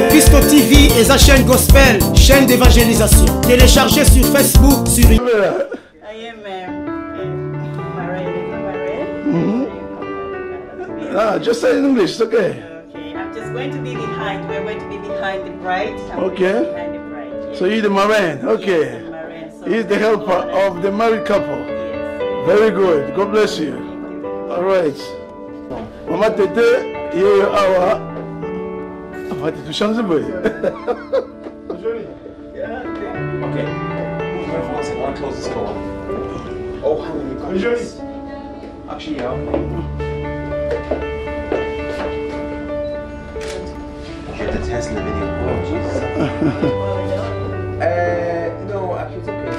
Christo TV et sa chaîne gospel, chaîne d'évangélisation. Téléchargez sur Facebook, sur... I am just say in English, it's okay. Okay, I'm just going to be behind. We're going to be behind the bride. Okay. Behind the bride. Yes. So you're the marraine, okay. Yes, the marraine. So He's the helper of the married couple. Yes. Very good. God bless you. All right. Mama Tete, you are. On va te toucher un peu. Okay. I want to close this door. Oh, how many cards? Actually, yeah. Get the Tesla video. Oh, Jesus. No, actually, it's okay.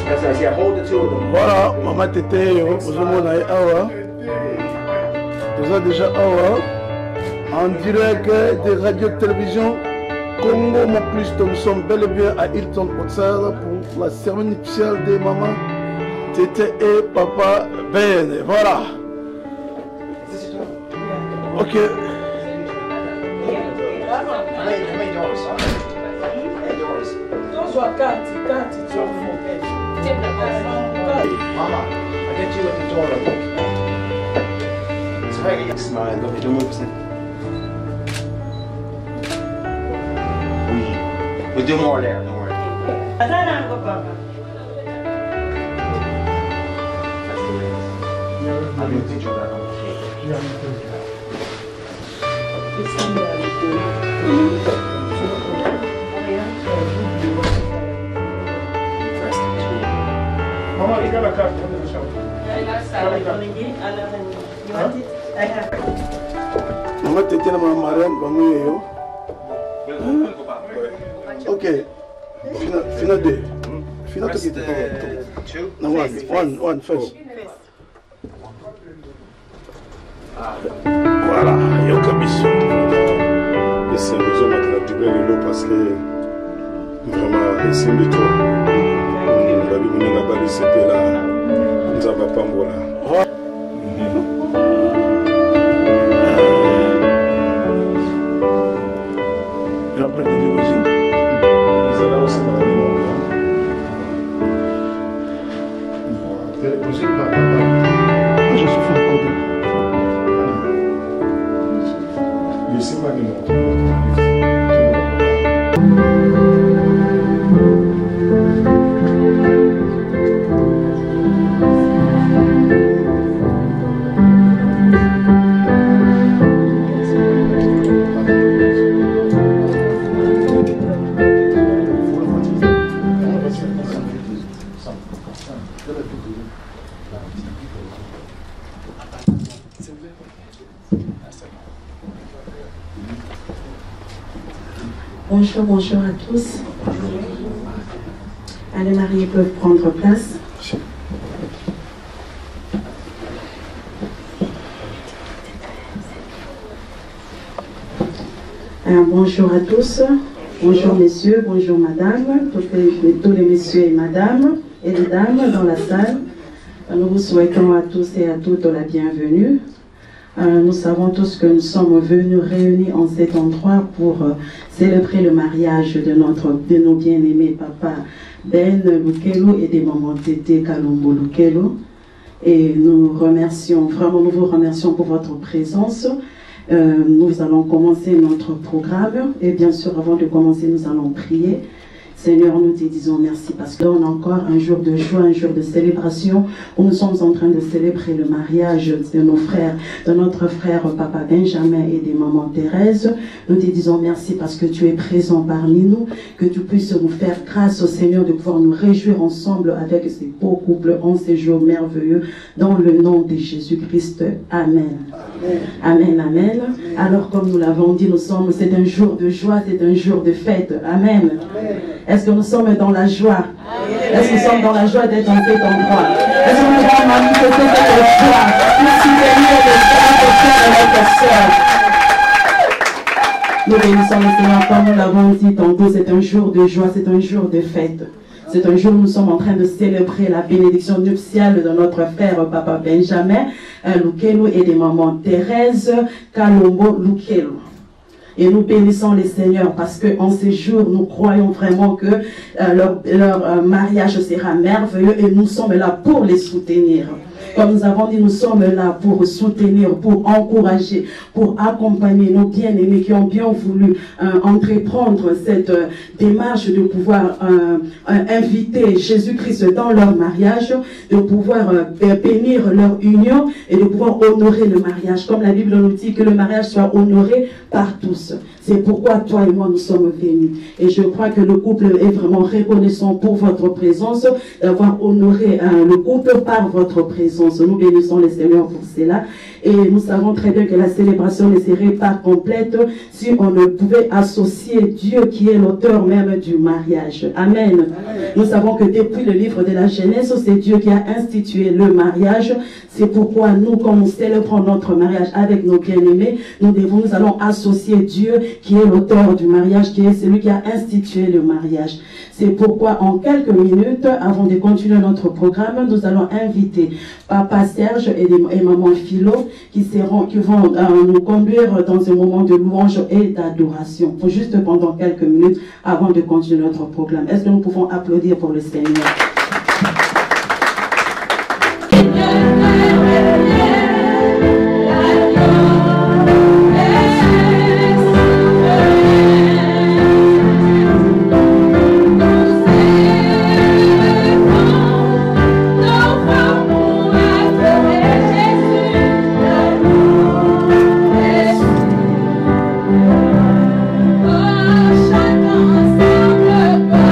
That's nice. Yeah, hold the two of them. Voilà, Mama Tete, vous avez awa. Vous avez déjà awa. En direct des radios-télévision Congo Mon Plus. Nous sommes bel et bien à Hilton Hotel pour la cérémonie nuptiale des mamans Tete et Papa Ben. Voilà. Ok. How many doors? Those were cards. Mama, I get you at the door. It's very smile. Look, don't move. We'll do more there, don't worry. I'll do a picture of that on the cake. Mama, you got a card. Mama Tete na Mama Marraine, bamuyeyo. Okay. Final day. Final to get two. No, one first. Voilà, yo kabisa. C'est besoin de la duble parce que vraiment c'est de toi. La Bible n'a pas laissé là. Nous avons pas voilà. Bonjour à tous. Les mariés peuvent prendre place. Bonjour à tous. Bonjour messieurs, bonjour madame, tous les messieurs et madame et les dames dans la salle. Nous vous souhaitons à tous et à toutes la bienvenue. Nous savons tous que nous sommes venus réunis en cet endroit pour célébrer le mariage de nos bien-aimés papa Ben Lukelo et des mamans Tete Kalombo Lukelo. Et nous vous remercions pour votre présence. Nous allons commencer notre programme et bien sûr avant de commencer nous allons prier. Seigneur, nous te disons merci parce qu'on a encore un jour de joie, un jour de célébration où nous sommes en train de célébrer le mariage de nos frères, de notre frère Papa Benjamin et de Maman Thérèse. Nous te disons merci parce que tu es présent parmi nous, que tu puisses nous faire grâce au Seigneur de pouvoir nous réjouir ensemble avec ces beaux couples en ces jours merveilleux dans le nom de Jésus-Christ. Amen. Amen, amen. Alors comme nous l'avons dit, c'est un jour de joie, c'est un jour de fête. Amen. Est-ce que nous sommes dans la joie? Est-ce que nous sommes dans la joie d'être dans cet endroit? Est-ce que nous allons manifester cette joie pour soutenir les frères et notre sœur? Nous bénissons le Seigneur comme nous l'avons dit tantôt, c'est un jour de joie, c'est un jour de fête. C'est un jour où nous sommes en train de célébrer la bénédiction nuptiale de notre frère Papa Benjamin Lukelu et des mamans Thérèse Kalombo Lukelu. Et nous bénissons les Seigneurs parce qu'en ces jours, nous croyons vraiment que leur mariage sera merveilleux et nous sommes là pour les soutenir. Comme nous avons dit, nous sommes là pour soutenir, pour encourager, pour accompagner nos bien-aimés qui ont bien voulu entreprendre cette démarche de pouvoir inviter Jésus-Christ dans leur mariage, de pouvoir bénir leur union et de pouvoir honorer le mariage. Comme la Bible nous dit que le mariage soit honoré par tous. C'est pourquoi toi et moi nous sommes venus. Et je crois que le couple est vraiment reconnaissant pour votre présence, d'avoir honoré le couple par votre présence. Nous bénissons les Seigneurs pour cela. Et nous savons très bien que la célébration ne serait pas complète si on ne pouvait associer Dieu qui est l'auteur même du mariage. Amen. Amen. Nous savons que depuis le livre de la Genèse, c'est Dieu qui a institué le mariage. C'est pourquoi nous, quand nous célébrons notre mariage avec nos bien-aimés, nous allons associer Dieu qui est l'auteur du mariage, qui est celui qui a institué le mariage. C'est pourquoi en quelques minutes, avant de continuer notre programme, nous allons inviter Papa Serge et Maman Philo qui vont nous conduire dans un moment de louange et d'adoration. Pour juste pendant quelques minutes avant de continuer notre programme. Est-ce que nous pouvons applaudir pour le Seigneur? Chacun semble pas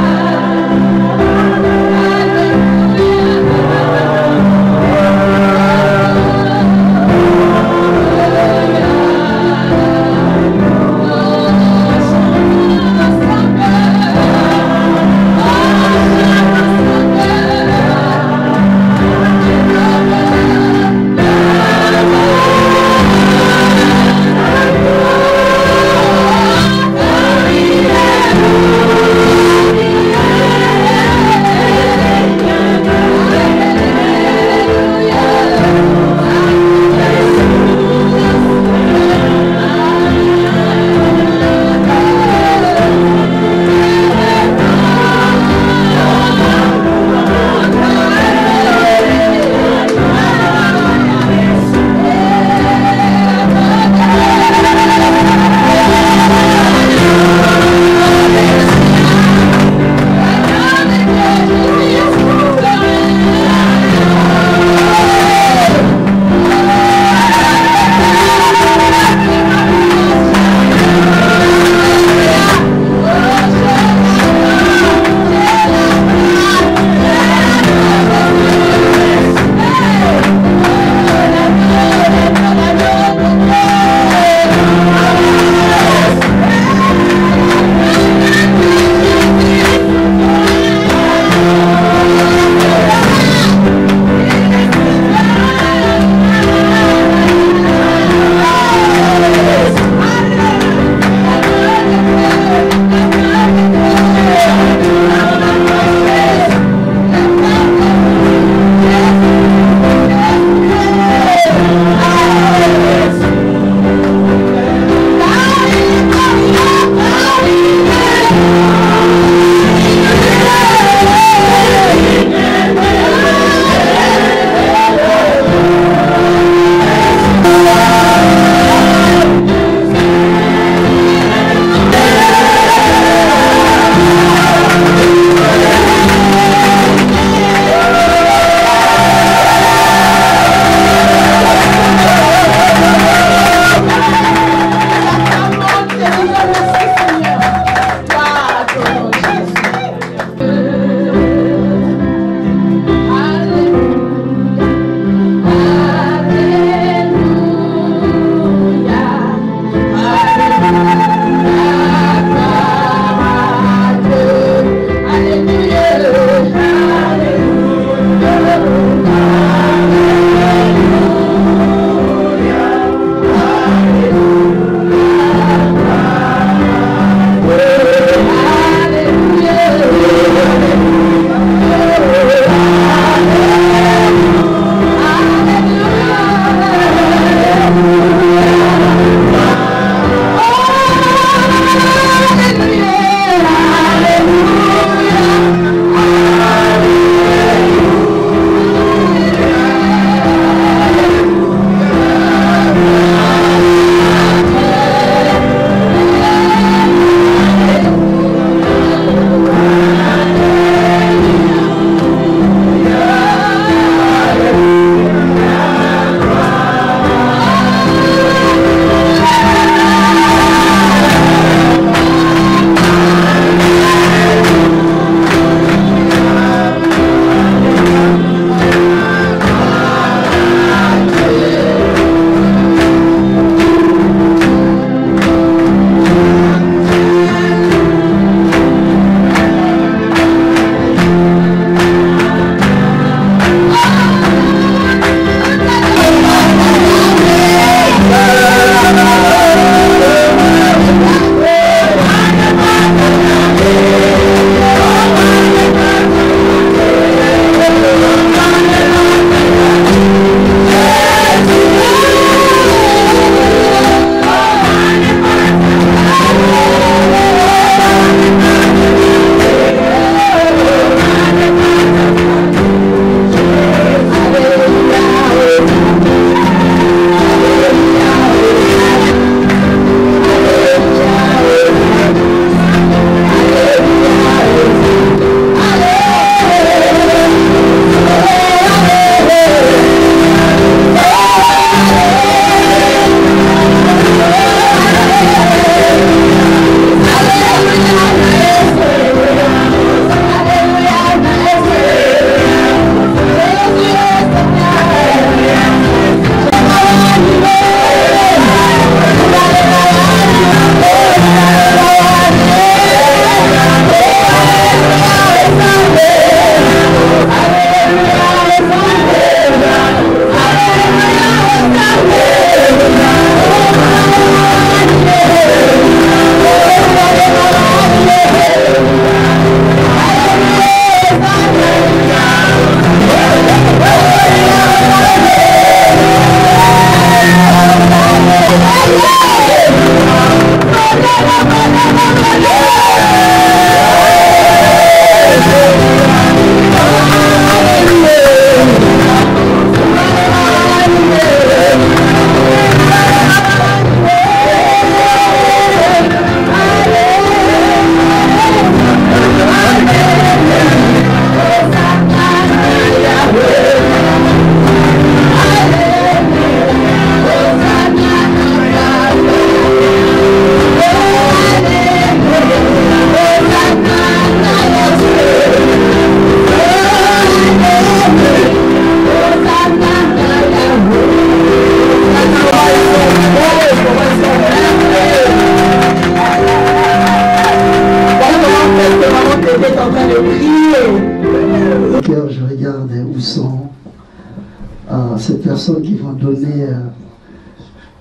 vont donner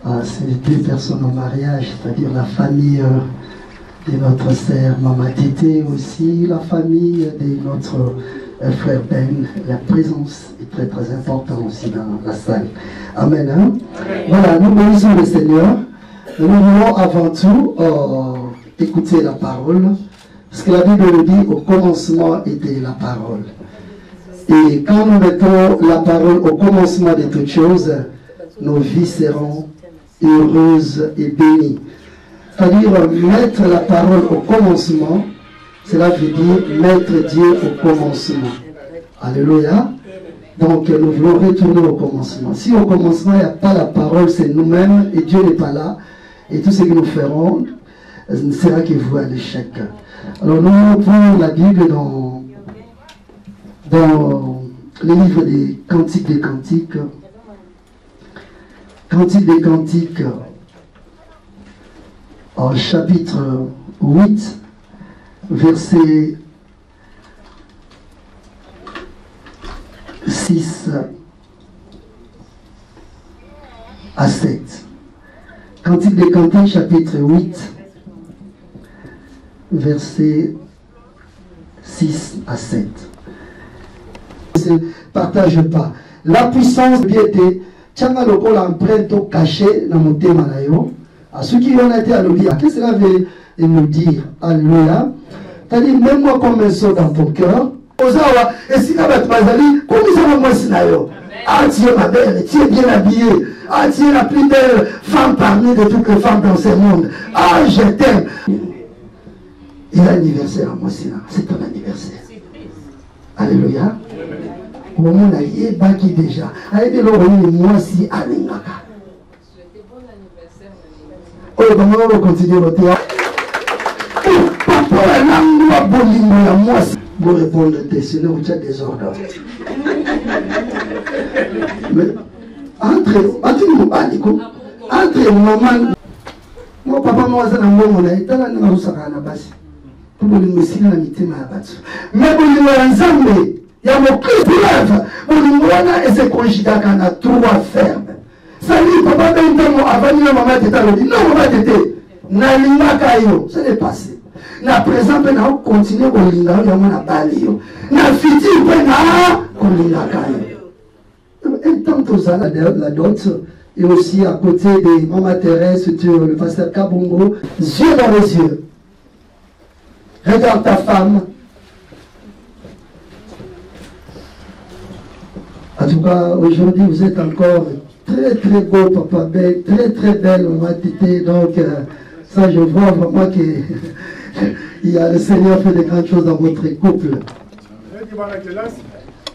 à ces deux personnes en mariage, c'est-à-dire la famille de notre sœur Maman Tété, aussi la famille de notre frère Ben. La présence est très très importante aussi dans la salle. Amen. Hein? Voilà, nous bénissons le Seigneur. Nous voulons avant tout écouter la parole, parce que la Bible nous dit au commencement était la parole. Et quand nous mettons la parole au commencement de toutes choses, nos vies seront heureuses et bénies. C'est-à-dire mettre la parole au commencement, cela veut dire mettre Dieu au commencement. Alléluia. Donc nous voulons retourner au commencement. Si au commencement il n'y a pas la parole, c'est nous-mêmes et Dieu n'est pas là. Et tout ce que nous ferons ne sera que voué à l'échec. Alors nous prenons la Bible dans le livre des Cantiques des Cantiques. Cantiques des Cantiques, en chapitre 8, verset 6 à 7. Cantique des Cantiques, chapitre 8, verset 6 à 7. Ne partage pas. La puissance de piété, tiens le col empreinte caché dans mon thème. À ceux qui ont été à l'objet, qu'est-ce que cela veut nous dire? Alléluia. C'est-à-dire, même moi comme un saut dans ton cœur, et si tu as ah, tu es ma belle, tu es bien habillée. Ah, tu es la plus belle femme parmi de toutes les femmes dans ce monde. Ah, je t'aime. Il a l'anniversaire à moi, c'est ton anniversaire. Alléluia. Au moment où il est baki déjà. Allez, moi si Alingaka. Oh, comment on va continuer le théâtre? Papa, elle a un moi. Vous répondre, sinon vous êtes désordre. Mais entre maman, mon papa moi c'est un bon on a été là dans la base. Pour le monsieur na mitima ya batu. Mais pour le ensemble, il y a mon preuve. Pour le moana et c'est conjugué à trois verbes. Ça dit papa ben temps avant ni maman teta le dit non maman tete na lingaka yo, ça n'est passé. Na présent pe na continuer ko linga yo na bali yo. Na futur pe na ko lingaka yo. Et tant que ça la dot et aussi à côté de Maman Thérèse, le pasteur Kabongo, yeux dans les yeux. Regarde ta femme. En tout cas, aujourd'hui, vous êtes encore très très beau, papa belle, très très belle, maman Tété. Donc, ça, je vois vraiment que il y a le Seigneur fait de grandes choses dans votre couple.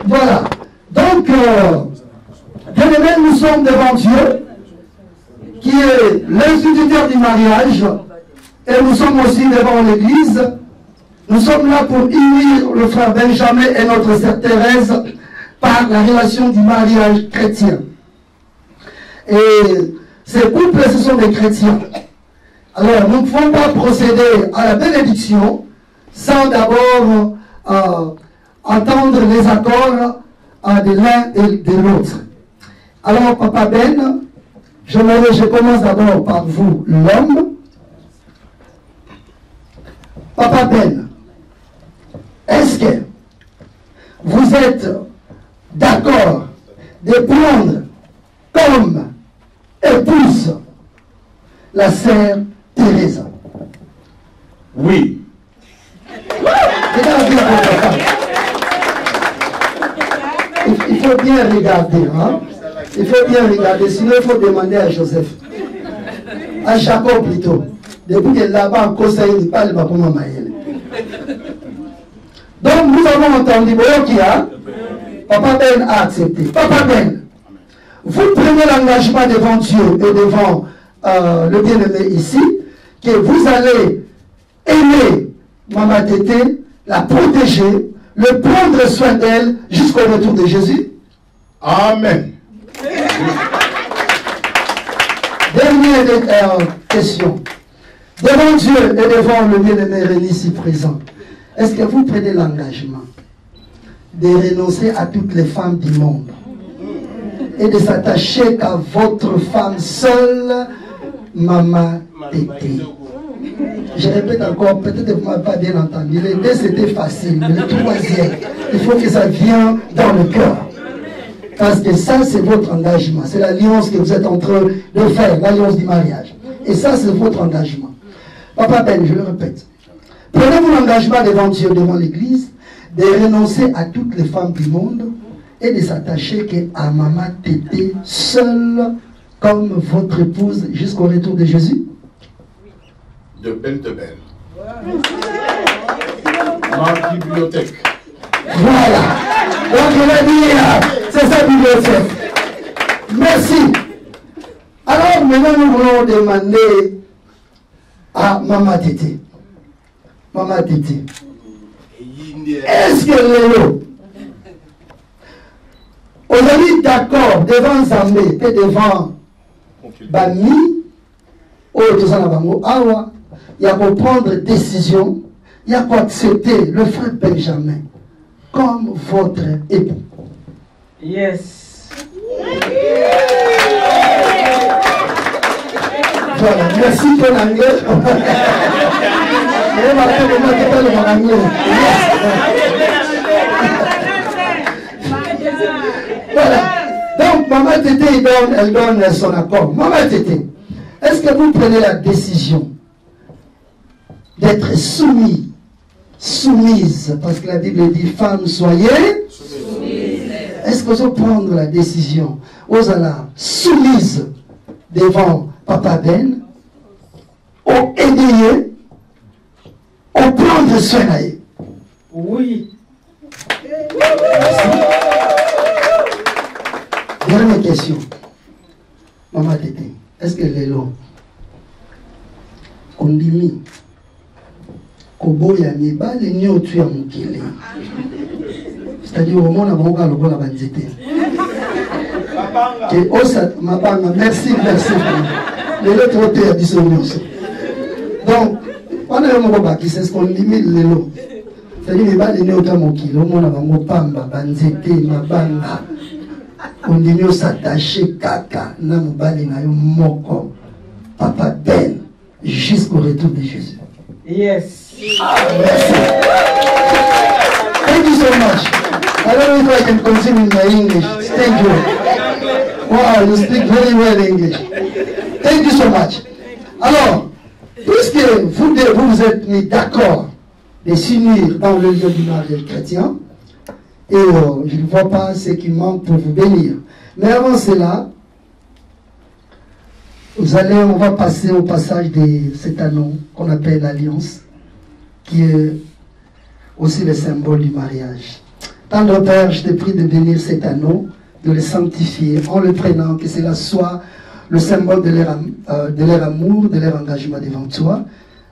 Voilà. Donc, bien aimé, nous sommes devant Dieu, qui est l'instituteur du mariage, et nous sommes aussi devant l'Église. Nous sommes là pour unir le frère Benjamin et notre sœur Thérèse par la relation du mariage chrétien. Et ces couples, ce sont des chrétiens. Alors, nous ne pouvons pas procéder à la bénédiction sans d'abord entendre les accords de l'un et de l'autre. Alors, Papa Ben, je commence d'abord par vous, l'homme. Papa Ben, est-ce que vous êtes d'accord de prendre comme épouse la sœur Thérèse? Oui. Regardez, il faut bien regarder, hein? Il faut bien regarder, sinon il faut demander à Joseph. À Jacob plutôt. Depuis que là-bas, en conseil, il parle pas comme Maël. Donc nous avons entendu, Papa Ben a accepté. Papa Ben, vous prenez l'engagement devant Dieu et devant le bien-aimé ici, que vous allez aimer Maman Tété, la protéger, le prendre soin d'elle jusqu'au retour de Jésus. Amen. Dernière question. Devant Dieu et devant le bien-aimé Rémi ici présent, est-ce que vous prenez l'engagement de renoncer à toutes les femmes du monde et de s'attacher qu'à votre femme seule, Maman Tété. Je répète encore, peut-être que vous ne m'avez pas bien entendu. Les deux c'était facile, mais le troisième, il faut que ça vienne dans le cœur. Parce que ça, c'est votre engagement. C'est l'alliance que vous êtes en train de faire, l'alliance du mariage. Et ça, c'est votre engagement. Papa Ben, je le répète. Prenez-vous l'engagement devant Dieu, devant l'Église, de renoncer à toutes les femmes du monde et de s'attacher à Maman Tété seule comme votre épouse jusqu'au retour de Jésus. De belle. Ma bibliothèque. Voilà. Donc je vais dire, c'est sa bibliothèque. Merci. Alors maintenant nous voulons demander à Maman Tété. Maman Tété. Est-ce que Léo, aujourd'hui d'accord devant Zambé et devant Bami, il y a qu'à prendre décision, il y a qu'à accepter le frère Benjamin comme votre époux. Yes. Voilà, merci pour l'anglais. Voilà. Donc, Maman Tété, elle donne son accord. Maman Tété, est-ce que vous prenez la décision d'être soumise, parce que la Bible dit, femmes, soyez soumises. Est-ce que vous prendre la décision, vous allez soumise devant Papa Ben, au aider, au prendre soin d'elle? Oui. Merci. Dernière question. Maman Tété, est-ce que Lélo, Kondimi, Koboya Niba, les nions tuent à Moukele? C'est-à-dire au monde avant qu'on a banzité. Merci. Les autres pays à dissonance. Donc, on a un mot qui c'est ce qu'on limite Lélo. C'est-à-dire les nions tuent à Moukele, au monde avant Pamba, banzité, Mabanga. On dit nous s'attacher kaka na mobali na yo moko Papa Ben jusqu'au retour de Jésus. Yes. Merci. Thank you so much. I don't know if I can continue in my English. Thank you. Wow, you speak very well English. Thank you so much. Alors, puisque vous êtes mis d'accord de s'unir dans le lieu du mariage chrétien, et je ne vois pas ce qui manque pour vous bénir. Mais avant cela, on va passer au passage de cet anneau qu'on appelle l'alliance, qui est aussi le symbole du mariage. Tendre Père, je te prie de bénir cet anneau, de le sanctifier en le prenant, que cela soit le symbole de leur amour, de leur engagement devant toi,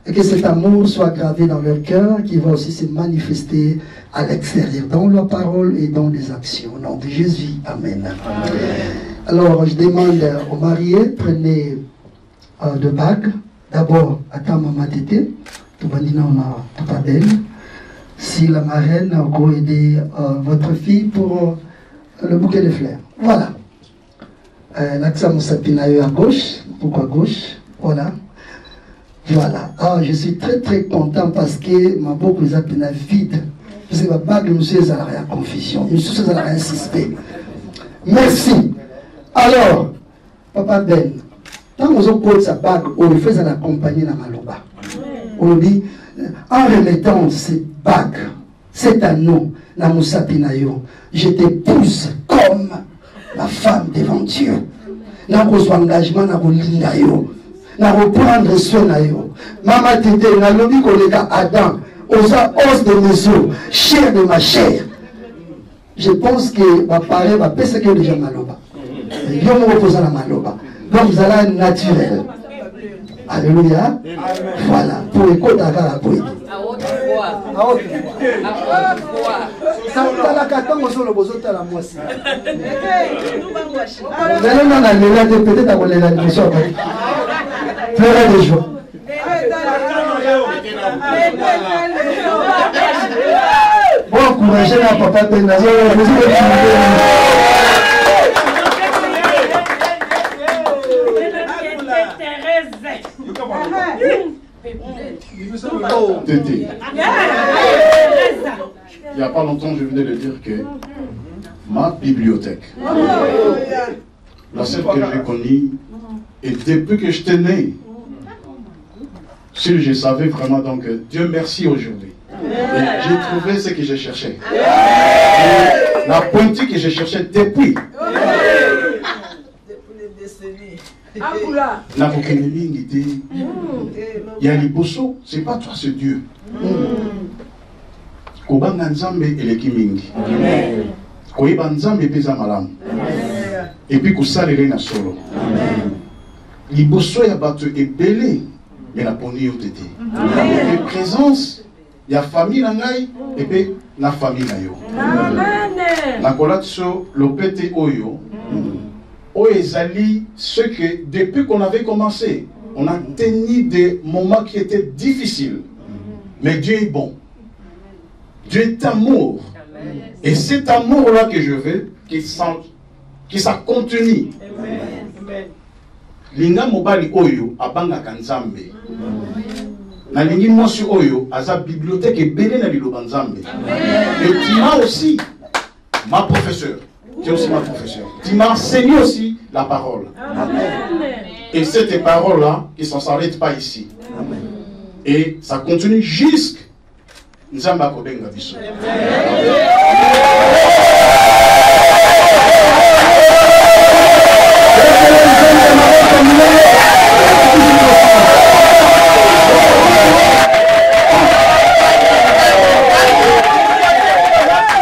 et que cet amour soit gravé dans leur cœur, qui va aussi se manifester à l'extérieur, dans leur parole et dans les actions. Au nom de Jésus, Amen. Amen. Alors, je demande aux mariés, prenez deux bagues. D'abord, à ta Maman Tété, tout bandina on a Papa Ben. Si la marraine a aidé votre fille pour le bouquet de fleurs. Voilà. L'accent Moussapinayo à gauche. Pourquoi à gauche? Voilà. Voilà. Ah, je suis très très content parce que ma boucle est vide. Parce que ma bague, monsieur, ça n'a rien confusion. Monsieur, ça n'a rien suspect. Merci. Alors, Papa Ben, quand on pose sa bague, on le fait à l'accompagner dans Maloba. On dit, en remettant cette bague, cet anneau, dans Moussapinayo, je t'épouse comme la femme devant Dieu. Dans vos engagements, dans vos lignes. Na reprendre soin na yo. Maman Tété, na lobi koleka Adam, osa os de mesure, chair de ma chair. Je pense que ma parole va penser que déjà maloba. Yo me repose la maloba. Donc vous allez naturel. Alléluia. Voilà. Pour écouter à la poésie. À haute voix. Ça va la caton sur le besoin de la moitié. Vous allez dans la lélade peut-être à voler la mission. Pleurez de joie. Bon, encouragez la Papa Ben. Tété. Il n'y a pas longtemps, je venais de dire que ma bibliothèque, la seule que j'ai connue, et depuis que j'étais né, si je savais vraiment, donc Dieu merci aujourd'hui. J'ai trouvé ce que je cherchais. Et la pointue que je cherchais depuis. La il y a Liboso, c'est pas toi, c'est Dieu. Kobanga Nzambe eleki mingi. Koyeba Nzambe peza malamu. Et puis kosalele na solo. Liboso ya bato ebele mais la poni yo tete. Et présence ya famille na ngai et puis na famille na yo. Na kolatso lopete oyo. Ezali, ce que depuis qu'on avait commencé, on a tenu des moments qui étaient difficiles. Mais Dieu est bon. Dieu est amour. Et cet amour-là que je veux, qui ça continue. Linga mobali oyo abanga kanzambe. Na lingi mosu oyo aza bibliothèque et belé na liloba nzambe. Et tu m'as aussi ma professeure. Tu es aussi ma professeure. Tu m'as enseigné aussi la parole. Amen. Et cette parole-là, qui ne s'arrête pas ici. Amen. Et ça continue jusqu'à Nzamba Kobenga Biso.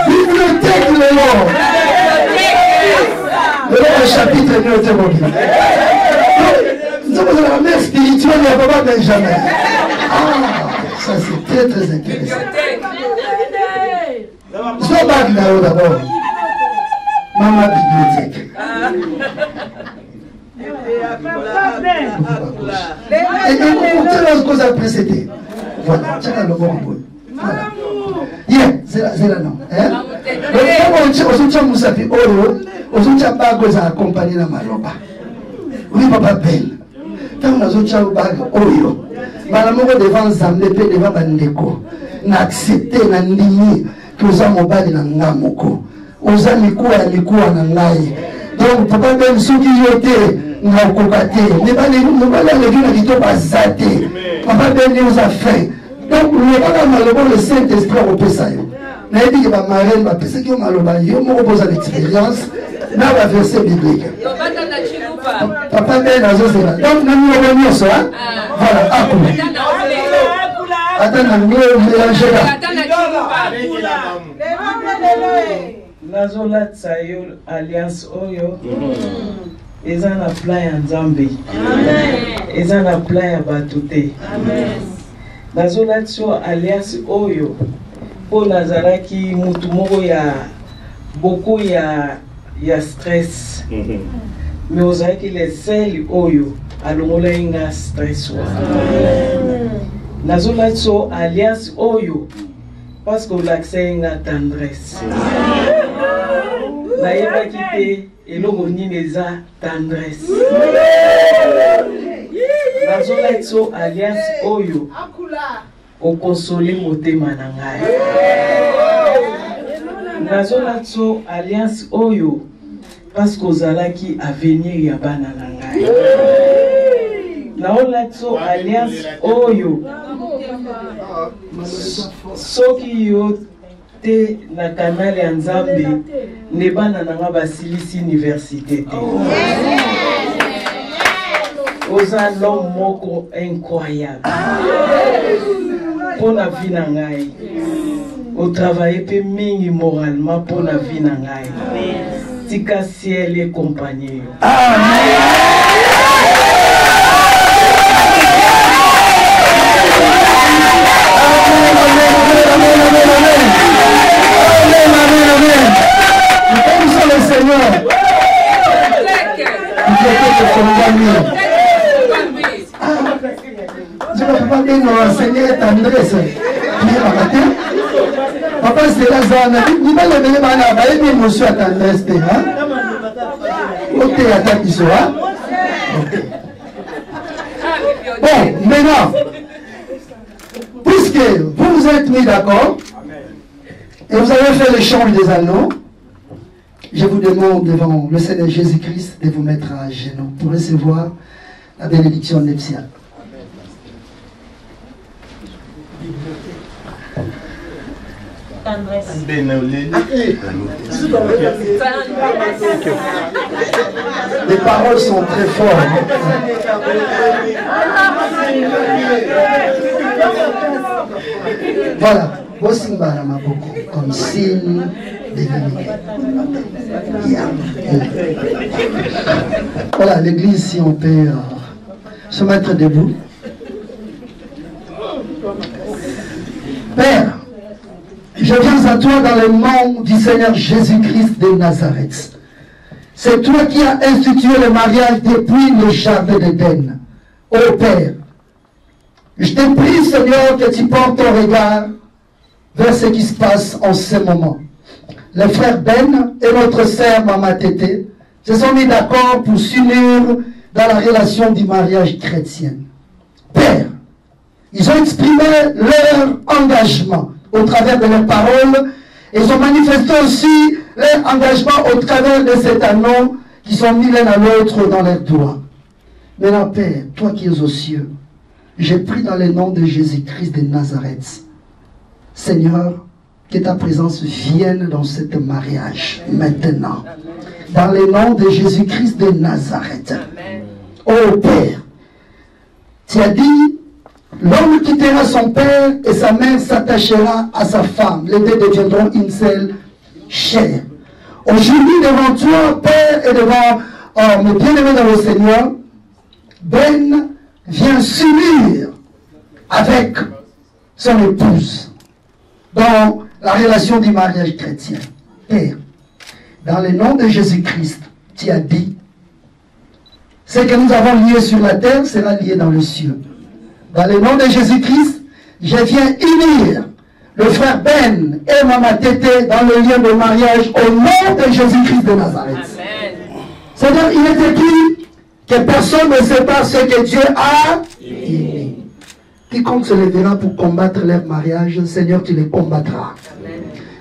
Bibliothèque de l'or. Le chapitre de notre monde. Nous sommes dans la mère spirituelle de Papa Benjamin. Ah, ça c'est très très intéressant. Je vais parler là-haut d'abord. Maman bibliothèque. Et pour quelle autre cause a précédé? Voilà, c'est là le bon bout. Voilà. C'est là non. On s'est dit, on s'est pas accompagné dans ma robe. Oui, papa belle. Quand on a dit, oyo. Madame, devant Zambé, devant Bandeko, n'accepter, n'andigner que vous avez mobile dans Namoko. Vous avez mis quoi dans l'âge. Donc, papa belle, ceux qui y étaient, n'a kokate. Ne pas les gens qui t'ont pas zaté. Papa belle, nous a fait. Donc, nous n'avons pas le Saint-Esprit au Pessaï. Nous avons dit que ma marraine va penser que je repose l'expérience dans la verset biblique. Papa Ben a dit ça. Donc, nous avons mis ça. Voilà, attends, nous mélanger là. Nazola Tsayo Alliance Oyo. Ils ont un plan en Zambie. Ils ont un plan à Batouté. Nazola Tsayo Alliance Oyo. Pour Nazaraki, Moutumoro, il y a beaucoup de stress. Mais vous savez que les seuls Oyo, alors il y a stress. Nazola Tsayo Alliance Oyo. Parce que l'accès est une tendresse. La yeba quitté et l'oroni les a tendresse. Nazola Tsayo Alliance Oyo. Au consoler moté manangai. Nazola Tsayo Alliance Oyo. Parce que Zalaki a venir yabana nangai. Nazola Tsayo Alliance Oyo. Soki yo te na canal ya Nzambe ne bana nanga basilisi université te. Oza l'homme moko incroyable. Pour la vie na ngai. O travailler pe mingi moralement pour la vie na ngai. Tika ciel et compagnie. Le Seigneur, je ne peux pas dire non, Seigneur tendresse. Papa, c'est la zone. Il va le donner à la émotion à tendresse. Ok, à ta pisoa. Bon, maintenant, puisque vous vous êtes mis d'accord, et vous avez fait l'échange des anneaux, je vous demande devant le Seigneur Jésus-Christ de vous mettre à genoux pour recevoir la bénédiction nuptiale. Les paroles sont très fortes. Voilà, comme signe d'égalité. Voilà, l'église, si on peut se mettre debout. Père, je viens à toi dans le nom du Seigneur Jésus-Christ de Nazareth. C'est toi qui as institué le mariage depuis le jardin d'Éden. Ô Père, je te prie, Seigneur, que tu portes ton regard vers ce qui se passe en ce moment. Le frère Ben et notre sœur Mama Tété se sont mis d'accord pour s'unir dans la relation du mariage chrétien. Père, ils ont exprimé leur engagement au travers de leurs paroles. Ils ont manifesté aussi leur engagement au travers de cet anneau qui sont mis l'un à l'autre dans leurs doigts. Maintenant, Père, toi qui es aux cieux, j'ai pris dans le nom de Jésus-Christ de Nazareth, Seigneur, que ta présence vienne dans ce mariage maintenant. Dans le nom de Jésus-Christ de Nazareth. Oh Père, tu as dit, l'homme quittera son père et sa mère s'attachera à sa femme. Les deux deviendront une seule chair. Aujourd'hui, devant toi, Père, et devant mes bien-aimés dans le Seigneur, Ben vient s'unir avec son épouse dans la relation du mariage chrétien. Père, dans le nom de Jésus-Christ, tu as dit, ce que nous avons lié sur la terre sera lié dans le ciel. Dans le nom de Jésus-Christ, je viens unir le frère Ben et Mama Tété dans le lien de mariage au nom de Jésus-Christ de Nazareth. C'est-à-dire, il est écrit que personne ne sépare ce que Dieu a aimé. Quiconque se lèvera pour combattre leur mariage, Seigneur, tu les combattras.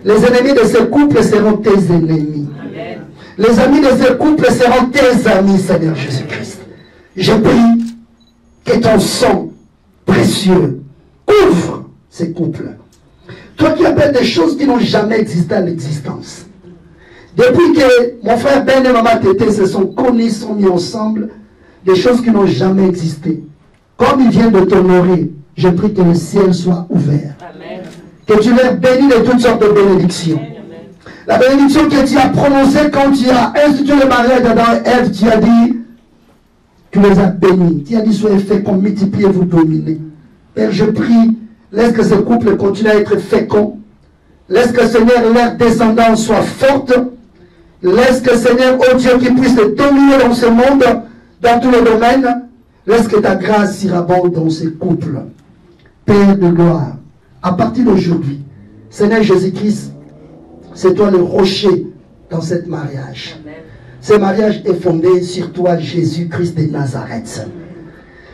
Les ennemis de ce couple seront tes ennemis. Les amis de ce couple seront tes amis, Seigneur Jésus-Christ. Je prie que ton sang précieux ouvre ces couples. Toi qui appelles des choses qui n'ont jamais existé à l'existence. Depuis que mon frère Ben et Mama Tété se sont connus, sont mis ensemble, des choses qui n'ont jamais existé. Comme ils viennent de t'honorer, je prie que le ciel soit ouvert. Amen. Que tu leur bénis de toutes sortes de bénédictions. Amen. La bénédiction que tu as prononcée quand tu as institué le mariage d'Adam et Ève, tu as dit, tu les as bénis. Tu as dit, soyez féconds, multipliez-vous, dominez. Père, je prie, laisse que ce couple continue à être fécond. Laisse que, Seigneur, leur descendance soit forte. Laisse que, Seigneur, oh Dieu, qu'ils puissent dominer dans ce monde, dans tous les domaines. Laisse que ta grâce surabonde dans ces couples. Père de gloire, à partir d'aujourd'hui, Seigneur Jésus-Christ, c'est toi le rocher dans ce mariage. Amen. Ce mariage est fondé sur toi, Jésus-Christ de Nazareth.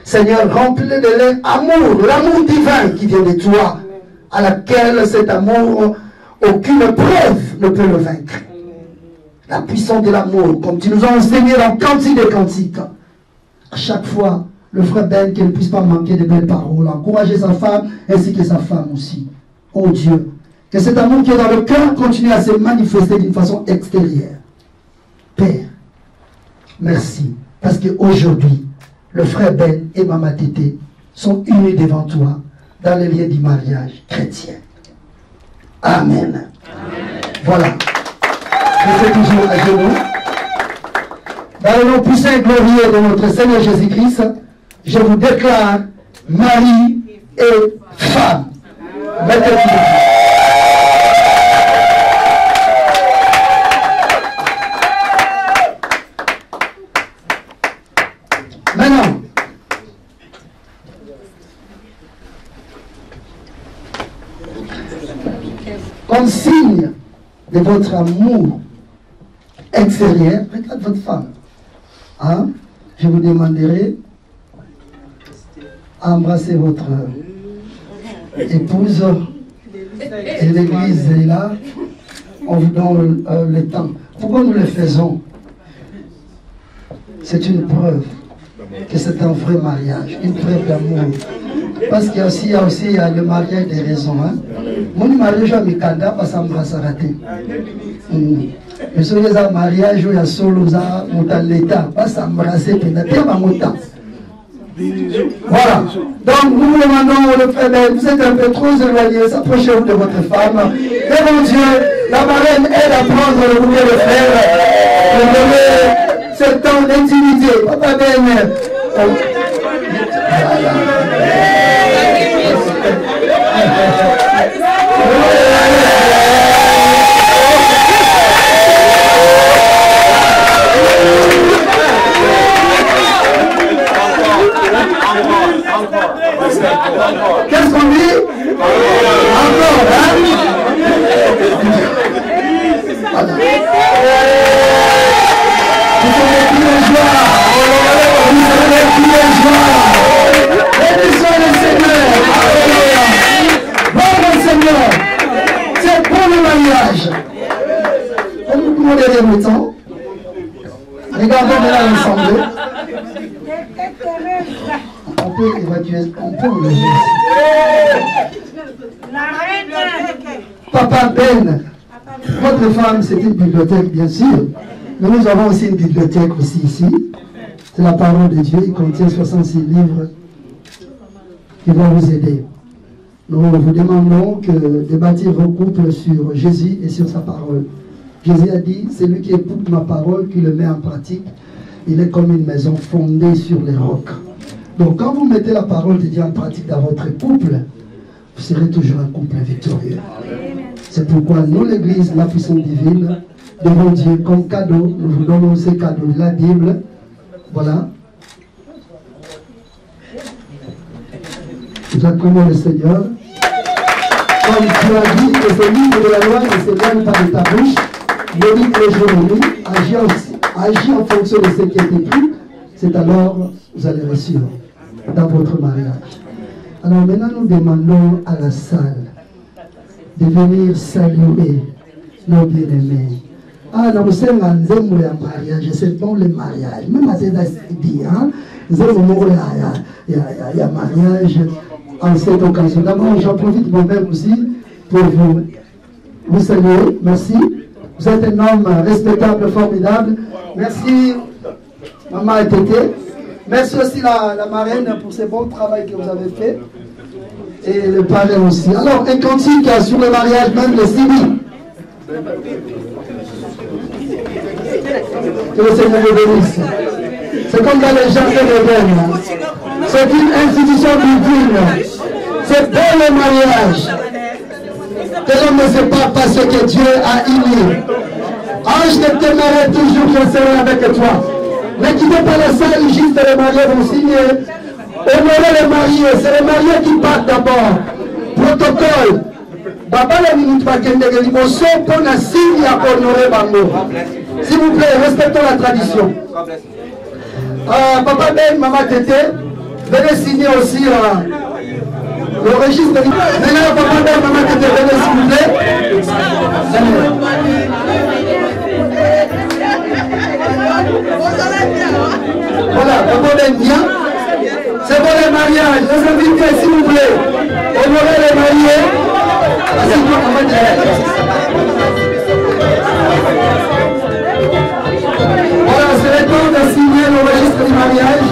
Seigneur, remplis-le de leur amour, l'amour divin qui vient de toi, à laquelle cet amour, aucune preuve ne peut le vaincre. La puissance de l'amour, comme tu nous as enseigné dans Cantique des Cantiques. À chaque fois, le frère Ben, qu'il ne puisse pas manquer de belles paroles, encourager sa femme ainsi que sa femme aussi. Oh Dieu, que cet amour qui est dans le cœur continue à se manifester d'une façon extérieure. Père, merci, parce qu'aujourd'hui, le frère Ben et Mama Tété sont unis devant toi dans le lien du mariage chrétien. Amen. Amen. Voilà. Restez toujours à genoux. Dans le nom puissant et glorieux de notre Seigneur Jésus-Christ, je vous déclare mari et femme. Mettez-vous. Maintenant, comme signe de votre amour extérieur, regarde votre femme. Hein? Je vous demanderai à embrasser votre épouse. Et l'église est là. On vous donne le temps. Pourquoi nous le faisons? C'est une preuve que c'est un vrai mariage, une preuve d'amour. Parce qu'il y a aussi le mariage des raisons. Hein? Mon mariage à Mikanda, parce que ça m'a raté. Mais si vous avez un mariage où il y a solo, dans l'état, parce que ça m'a raté, voilà. Donc nous vous demandons le frère, vous êtes un peu trop éloigné, s'approchez-vous de votre femme. Et mon Dieu, la marraine aide à prendre le bouquet de frère. Vous donner ce temps d'intimité. Papa Ben. Qu'est-ce qu'on dit? Encore, hein? Voilà. Vous serez plus de joie. Vous serez plus de joie. Bénissons le Seigneur. Bon Seigneur. C'est pour le mariage. Comme nous pouvons les remoutons. Regardons maintenant ensemble. On peut évacuer, on peut le laisser. Papa Ben, votre femme c'est une bibliothèque bien sûr, mais nous avons aussi une bibliothèque aussi ici. C'est la parole de Dieu, il contient 66 livres qui vont vous aider. Nous vous demandons de bâtir vos couples sur Jésus et sur sa parole. Jésus a dit, c'est lui qui écoute ma parole, qui le met en pratique. Il est comme une maison fondée sur les rocs. Donc quand vous mettez la parole de Dieu en pratique dans votre couple, vous serez toujours un couple victorieux. C'est pourquoi nous, l'Église, la puissance divine, devant Dieu, comme cadeau, nous vous donnons ces cadeaux de la Bible. Voilà. Nous acclamons le Seigneur. Comme tu as dit que ce livre de la loi ne s'éloigne pas de ta bouche, médite le jour et nuit, agis en fonction de ce qui est écrit, c'est alors vous allez réussir dans votre mariage. Alors maintenant nous demandons à la salle de venir saluer nos bien-aimés. Ah, nous sommes en mariage, c'est bon le mariage. Même à cette dit, hein, il y a mariage en cette occasion. D'abord, j'en profite moi-même aussi pour vous saluer. Merci. Vous êtes un homme respectable, formidable. Merci, maman et tété. Merci aussi la marraine pour ce bon travail que vous avez fait. Et le parrain aussi. Alors, un cantique sur le mariage, même le civil. Que le Seigneur vous bénisse. C'est comme dans les jardins d'Éden. C'est une institution divine. C'est pour le mariage. Que l'homme ne sépare pas ce que Dieu a uni. Ange, je t'aimerai toujours, je serai avec toi. Ne quittez pas la salle, juste les mariés vont signer. Honorez les mariés, c'est les mariés qui partent d'abord. Protocole. Baba la minute va gagner les liboso pour la signe à honorer Bango. S'il vous plaît, respectons la tradition. Papa Ben, maman Tété, venez signer aussi le registre. Maintenant, papa Ben, maman Tété, venez s'il vous plaît. Voilà, papa Ben, bien. C'est bon les mariages, les invités, s'il vous plaît. Honorez les mariés. Voilà, c'est le temps de signer le registre du mariage.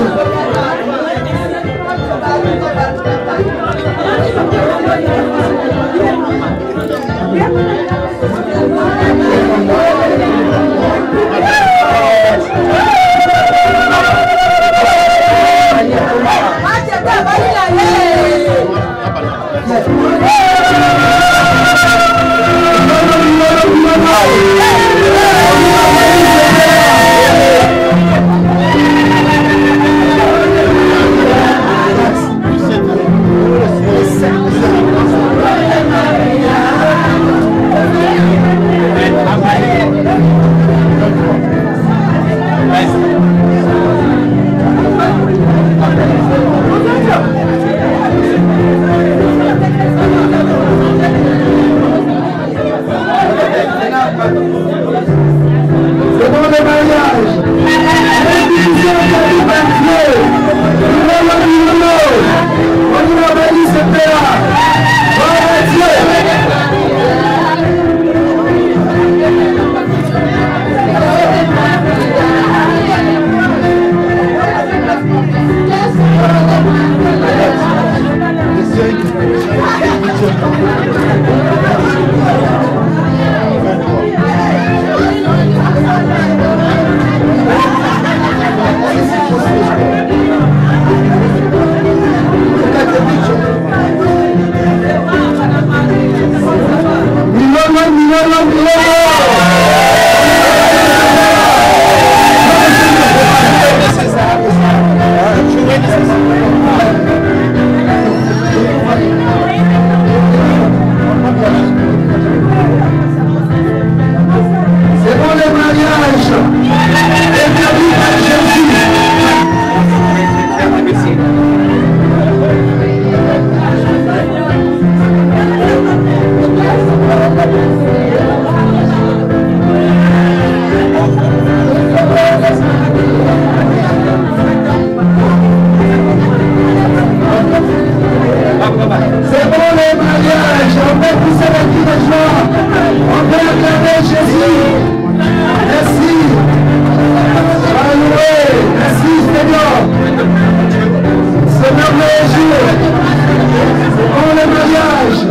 C'est bon les mariages, on peut pousser les cris de joie, on peut acclamer Jésus. Merci. Alloué, merci Seigneur. C'est merveilleux jour. C'est bon les mariages.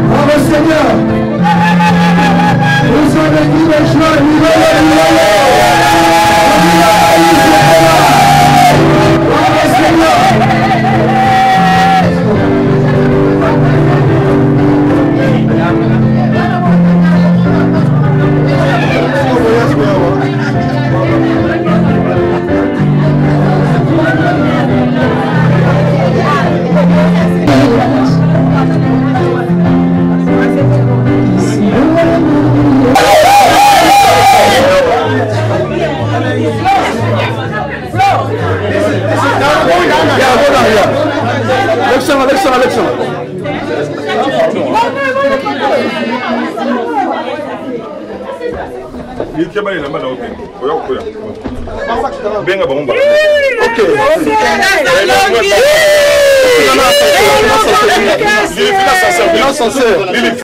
Bravo Seigneur. Nous sommes des cris de joie, Alexandre. Ok.